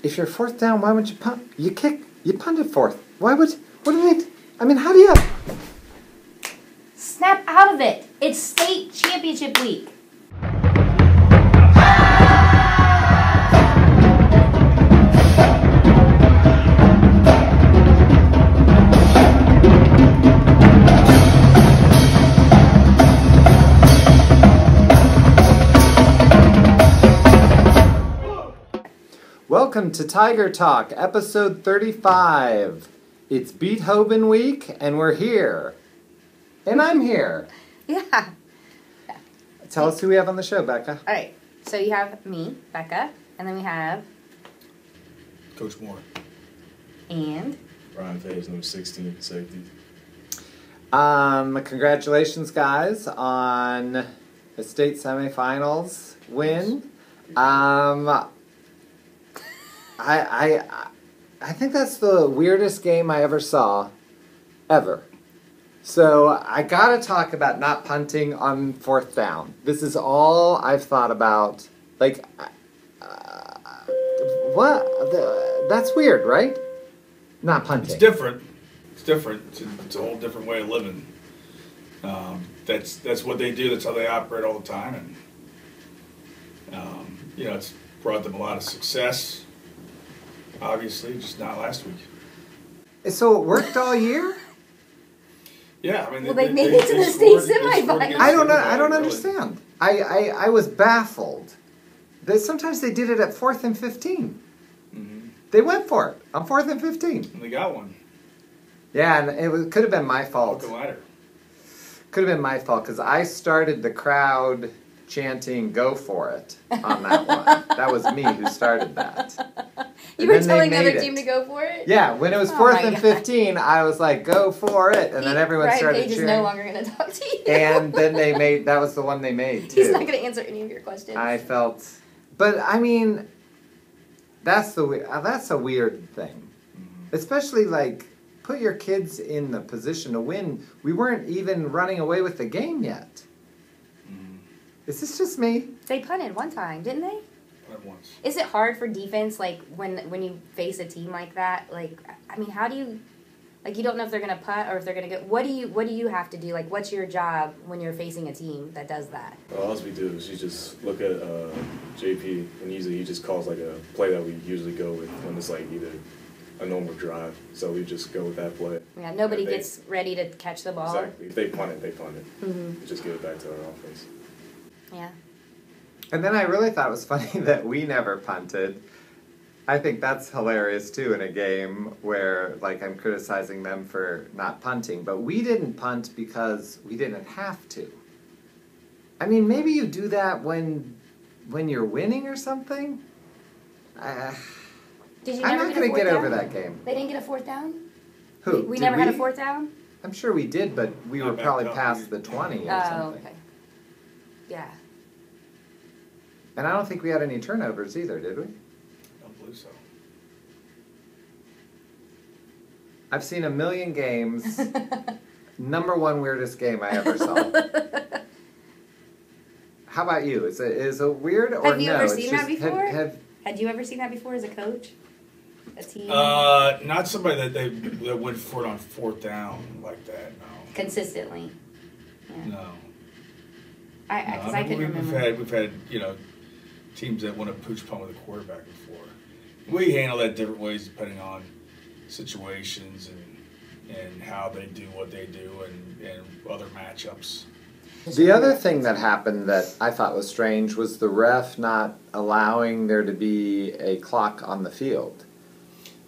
if you're fourth down, why would you punt? You punt it fourth. What do they, I mean, how do you... Snap out of it. It's state championship week. Welcome to Tiger Talk, episode 35. It's Beat Hoban week, and we're here. And I'm here. Yeah. Tell us who we have on the show, Becca. All right. So you have me, Becca, and then we have... Coach Moore. And... Ryan Page, number 16, safety. Congratulations, guys, on the state semifinals win. I think that's the weirdest game I ever saw, ever. So I gotta talk about not punting on fourth down. This is all I've thought about. Like, that's weird, right? Not punting. It's different. It's different. It's a whole different way of living. That's what they do. That's how they operate all the time, and it's brought them a lot of success. Obviously, just not last week. So it worked all year? Yeah, I mean, well, they made it to the state semifinals. I don't know. I don't understand. I was baffled. Sometimes they did it at 4th and 15. Mm-hmm. They went for it on 4th and 15. And they got one. Yeah, and could have been my fault. Could have been my fault because I started the crowd chanting "Go for it" on that one. That was me who started that. You were telling the other team to go for it? Yeah, when it was 4th and 15, I was like, "Go for it," and then everyone started Ryan Page cheering. is no longer going to talk to you. And then that was the one they made too. He's not going to answer any of your questions. I felt, but I mean, that's a weird thing, especially like put your kids in the position to win. We weren't even running away with the game yet. Is this just me? They punted one time, didn't they? Once. Is it hard for defense, like, when you face a team like that? Like, I mean, how do you... Like, you don't know if they're going to punt or if they're going to go... What do you have to do? Like, what's your job when you're facing a team that does that? Well, all we do is you just look at JP, and usually he just calls, like, a play that we usually go with when it's, like, either a normal drive. So we just go with that play. Yeah, nobody gets ready to catch the ball. Exactly. If they punt it, they punt it. Mm-hmm. We just give it back to our offense. Yeah. And then I really thought it was funny that we never punted. I think that's hilarious, too, in a game where, like, I'm criticizing them for not punting. But we didn't punt because we didn't have to. I mean, maybe you do that when you're winning or something? Did you I'm never not going to get down? over that game. They didn't get a fourth down? Who? We never had a fourth down? I'm sure we did, but we were probably past the 20 or something. Oh, okay. Yeah. And I don't think we had any turnovers either, did we? I don't believe so. I've seen a million games. Number one weirdest game I ever saw. How about you? Is it weird or no? Have you ever seen that before? Had you ever seen that before as a coach? A team? Not somebody that went for it on fourth down like that. No. Consistently. Yeah. No. Because I couldn't remember. We've had teams that want to pooch punt with a quarterback before. We handle that different ways depending on situations and how they do what they do and other matchups. The other thing that happened that I thought was strange was the ref not allowing there to be a clock on the field.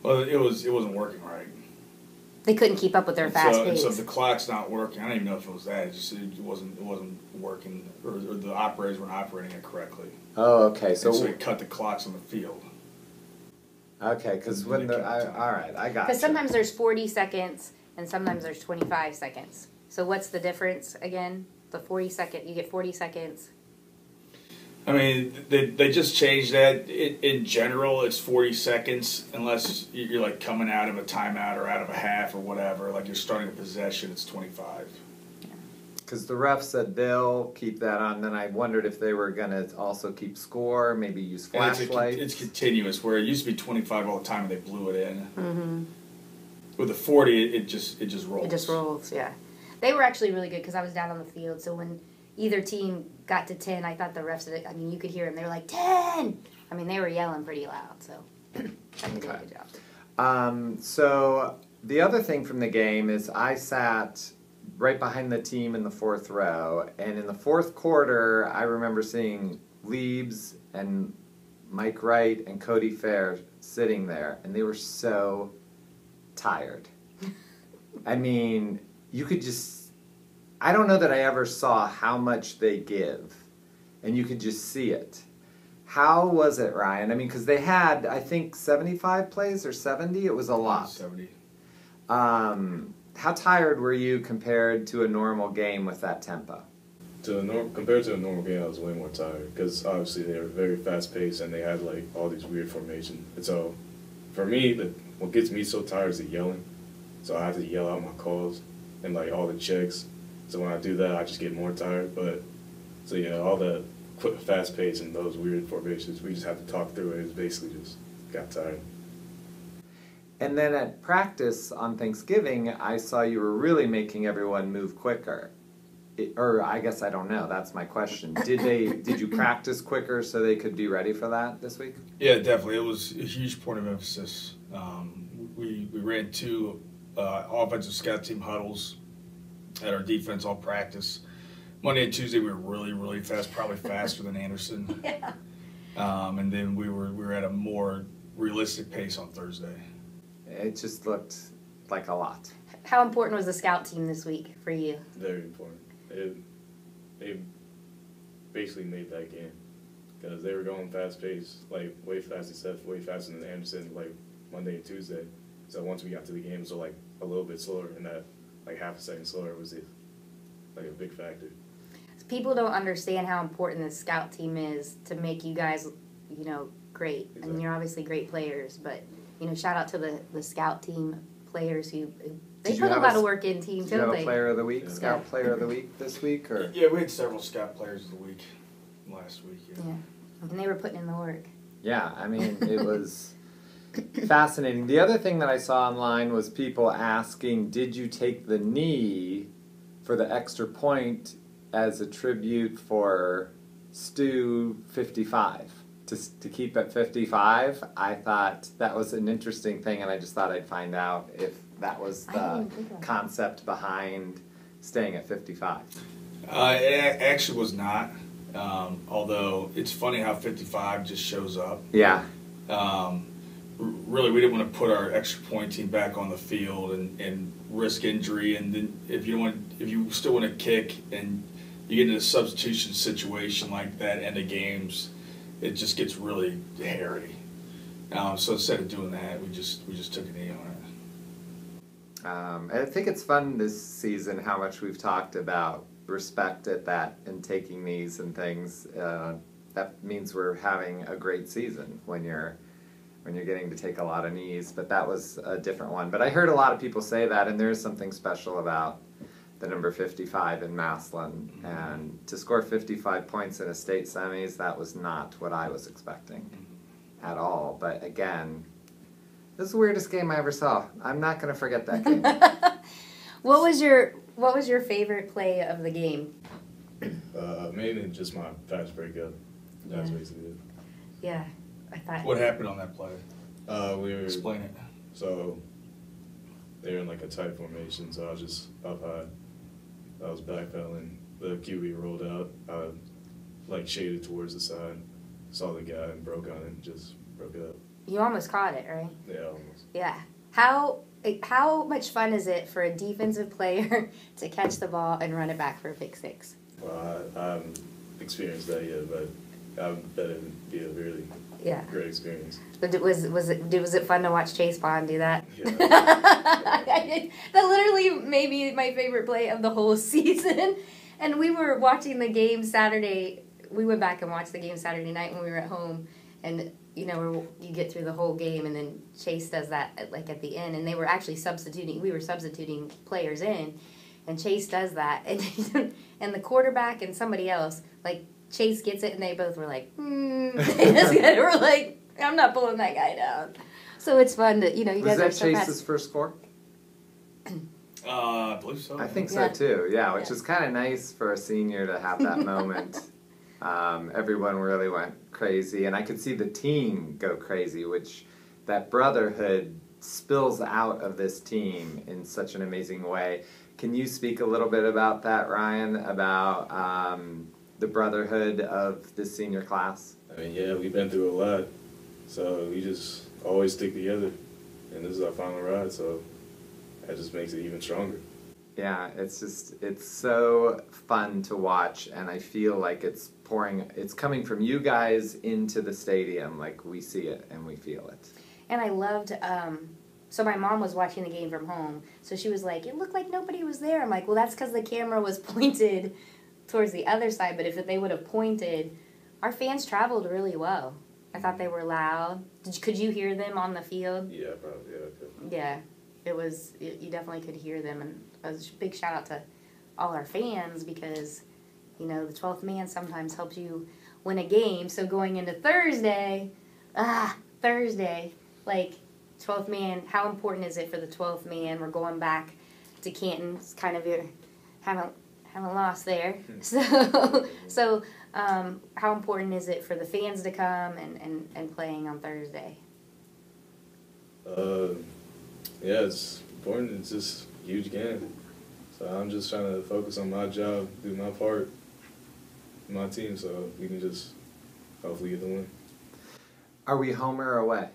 Well, it wasn't working right. They couldn't keep up with their fast pace. So if the clock's not working, I don't even know if it was that. It wasn't working, or the operators weren't operating it correctly. Oh, okay. So they cut the clocks on the field. Okay, because all right, I got. Because sometimes there's 40 seconds and sometimes there's 25 seconds. So what's the difference again? The 40-second, you get 40 seconds. I mean, they just changed that. In general, it's 40 seconds unless you're like coming out of a timeout or out of a half or whatever. Like you're starting a possession, it's 25. Yeah. Because the ref said they'll keep that on. Then I wondered if they were going to also keep score, maybe use flashlights. It's continuous, where it used to be 25 all the time and they blew it in. Mm-hmm. With the 40, it just rolls. It just rolls, yeah. They were actually really good because I was down on the field. So when either team got to 10, I thought the refs, I mean, you could hear them. They were like, 10! I mean, they were yelling pretty loud. So I think they did a good job. So the other thing from the game is I sat right behind the team in the fourth row. And in the fourth quarter, I remember seeing Leibs and Mike Wright and Cody Fair sitting there. And they were so tired. I mean, you could just... I don't know that I ever saw how much they give. And you could just see it. How was it, Ryan? I mean, because they had, I think, 75 plays or 70. It was a lot. 70. How tired were you compared to a normal game with that tempo? Compared to a normal game, I was way more tired because obviously they were very fast paced and they had like all these weird formations. And so, for me, what gets me so tired is the yelling. So I have to yell out my calls and like all the checks. So when I do that, I just get more tired. But so yeah, all the quick, fast pace and those weird formations, we just have to talk through it. It's basically just got tired. And then at practice on Thanksgiving, I saw you were really making everyone move quicker. Or I guess I don't know. That's my question. Did you practice quicker so they could be ready for that this week? Yeah, definitely. It was a huge point of emphasis. We ran 2 offensive scout team huddles at our defense all practice. Monday and Tuesday we were really, really fast, probably faster than Anderson. Yeah. And then we were at a more realistic pace on Thursday. It just looked like a lot. How important was the scout team this week for you? Very important. They basically made that game because they were going fast pace, like way fast, except way faster than Anderson, like Monday and Tuesday. So once we got to the game, so like a little bit slower, and that like half a second slower was like a big factor. People don't understand how important the scout team is to make you guys, great. Exactly. I mean, you're obviously great players, but shout out to the scout team players who they put a lot of work in team, Did you don't have they? a player of the week, Yeah. scout player of the week this week? Or? Yeah, we had several scout players of the week last week. Yeah, and they were putting in the work. Yeah, I mean, it was fascinating. The other thing that I saw online was people asking, did you take the knee for the extra point as a tribute for Stu 55? To keep at 55, I thought that was an interesting thing, and I just thought I'd find out if that was the concept behind staying at 55. It actually was not, although it's funny how 55 just shows up. Yeah. Really, we didn't want to put our extra point team back on the field and risk injury, and then if you still want to kick and you get in a substitution situation like that end of games, it just gets really hairy. So instead of doing that, we just took a knee on it. I think it's fun this season how much we've talked about respect at that and taking knees and things. That means we're having a great season when you're getting to take a lot of knees. But that was a different one. But I heard a lot of people say that, and there is something special about the number 55 in Massillon, and to score 55 points in a state semis, that was not what I was expecting at all. But again, this is the weirdest game I ever saw. I'm not going to forget that game. What was your favorite play of the game? Mainly just my fast breakup. That's basically it. Yeah, I thought. What happened on that play? Explain it. So they were in like a tight formation, so I was just up high. I was backpedaling. The QB rolled out. I like shaded towards the side. Saw the guy and broke on it and just broke it up. You almost caught it, right? Yeah, almost. Yeah. How much fun is it for a defensive player to catch the ball and run it back for a pick six? Well, I haven't experienced that yet, but I bet it'd be a really great experience. But was it fun to watch Chase Bond do that? Yeah. That literally may be my favorite play of the whole season. And we were watching the game Saturday. We went back and watched the game Saturday night when we were at home. And, you get through the whole game, and then Chase does that at the end. And they were actually we were substituting players in. and Chase does that, and and the quarterback and somebody else, like, Chase gets it, and they both were like, They just kind of were like, I'm not pulling that guy down. So it's fun that, you know, you guys are so Was that fast. Chase's first score? I believe so. I think Yeah. so too. Yeah, which Yeah. is kind of nice for a senior to have that moment. Everyone really went crazy, and I could see the team go crazy, which that brotherhood spills out of this team in such an amazing way. Can you speak a little bit about that, Ryan, about the brotherhood of this senior class? I mean, yeah, we've been through a lot, so we just always stick together, and this is our final ride, so that just makes it even stronger. Yeah, it's so fun to watch, and I feel like it's coming from you guys into the stadium, like we see it and we feel it. And I loved, so my mom was watching the game from home, so she was like, it looked like nobody was there. I'm like, well, that's because the camera was pointed towards the other side, but if they would have pointed, our fans traveled really well. I thought they were loud. Could you hear them on the field? Yeah, probably, yeah, I could. Yeah, you definitely could hear them, and a big shout out to all our fans, because, you know, the 12th man sometimes helps you win a game. So going into Thursday, like, 12th man, how important is it for the 12th man? We're going back to Canton. It's kind of haven't lost there. So how important is it for the fans to come and playing on Thursday? Yeah, it's important. It's just a huge game. So I'm just trying to focus on my job, do my part, my team, so we can just hopefully get the win. Are we home or away?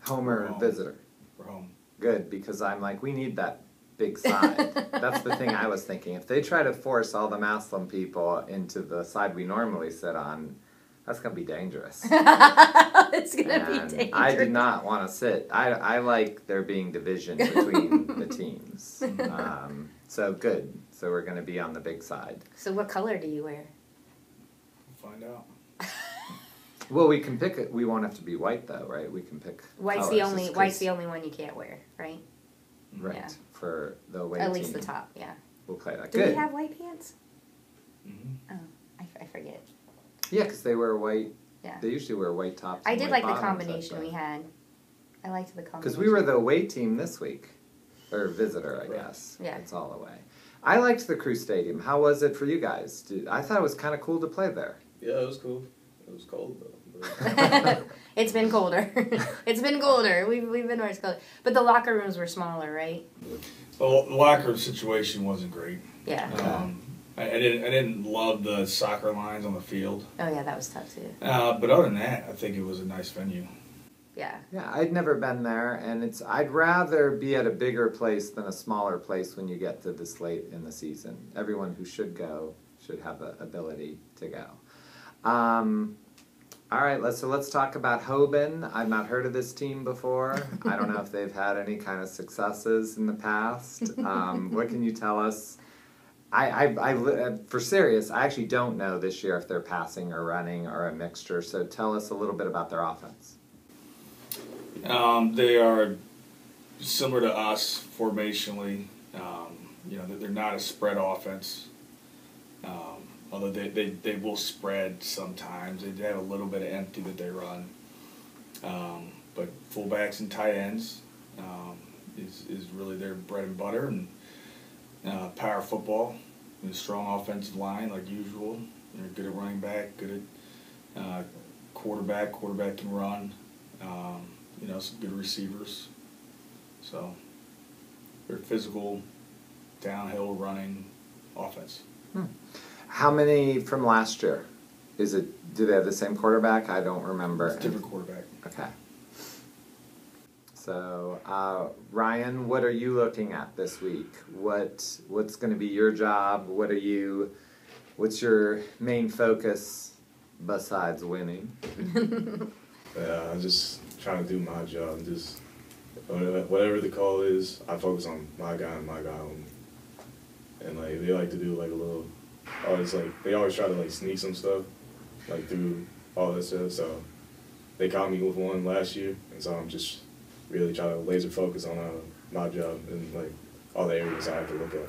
Home or visitor? We're home. Good, because I'm like, we need that big side. That's the thing I was thinking. If they try to force all the Maslin people into the side we normally sit on, that's going to be dangerous. It's going to be And dangerous. I do not want to sit. I like there being division between the teams. So good. So we're going to be on the big side. So what color do you wear? We'll find out. Well, we can pick it. We won't have to be white though, right? We can pick. White's the only one you can't wear, right? Right. Yeah. For the away At team. least the top, yeah. We'll play that. Do Good. we have white pants? Mm-hmm. Oh, I forget. Yeah, because they wear white. Yeah. They usually wear white tops. I and did white like the bottoms, combination I we thought. had. I liked the combination. Because we were the away team this week. Or visitor, I guess. Yeah. It's all away. I liked the Crew Stadium. How was it for you guys? I thought it was kind of cool to play there. Yeah, it was cool. It was cold, though. It's been colder. It's been colder. We've been where it's colder. But the locker rooms were smaller, right? Well, the locker room situation wasn't great. Yeah. I didn't love the soccer lines on the field. Oh, yeah, that was tough, too. But other than that, I think it was a nice venue. Yeah. Yeah, I'd never been there, and I'd rather be at a bigger place than a smaller place when you get to this late in the season. Everyone who should go should have the ability to go. All right, let's talk about Hoban. I've not heard of this team before. I don't know if they've had any kind of successes in the past. What can you tell us? For serious, I actually don't know this year if they're passing or running or a mixture. So tell us a little bit about their offense. They are similar to us formationally. They're not a spread offense. Although they will spread sometimes. They have a little bit of empty that they run. But fullbacks and tight ends is really their bread and butter. And power football, and a strong offensive line like usual. They're good at running back, good at quarterback. Quarterback can run. Some good receivers. So they're physical, downhill running offense. How many from last year? Do they have the same quarterback? I don't remember. It's a different quarterback. Okay. So, Ryan, what are you looking at this week? What's going to be your job? What's your main focus besides winning? I'm just trying to do my job. Just whatever the call is, I focus on my guy and my guy only. And they like to do a little. They always try to sneak some stuff, through all that stuff. So they caught me with one last year, and so I'm just really trying to laser focus on my job and all the areas I have to look at.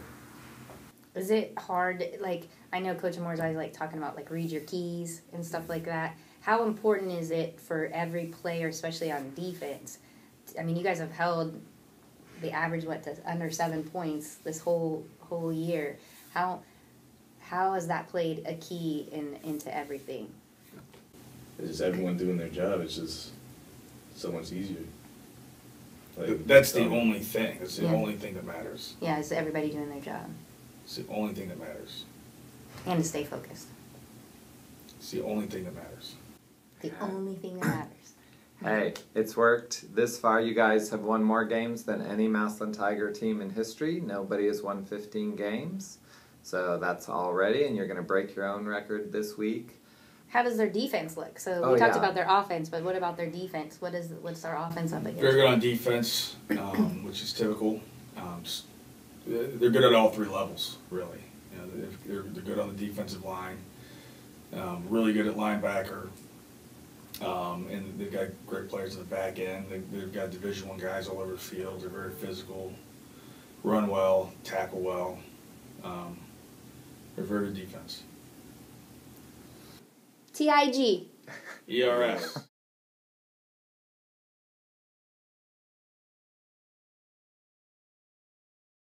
Is it hard? Like, I know Coach Moore's always like talking about like read your keys and stuff like that. How important is it for every player, especially on defense? I mean, you guys have held the average to under 7 points this whole year. How has that played a key into everything? It's just everyone doing their job. It's just so much easier. Like, That's the only thing. It's the only thing that matters. Yeah, is everybody doing their job? It's the only thing that matters. And to stay focused. It's the only thing that matters. The only thing that matters. Hey, it's worked this far. You guys have won more games than any Massillon Tiger team in history. Nobody has won 15 games. So that's already, and you're going to break your own record this week. How does their defense look? So we talked about their offense, but what about their defense? What's our offense up against? Very good on defense, which is typical. They're good at all three levels, really. You know, they're good on the defensive line, really good at linebacker, and they've got great players in the back end. They've got Division I guys all over the field. They're very physical, run well, tackle well. They're very good defense. TIG. ERS.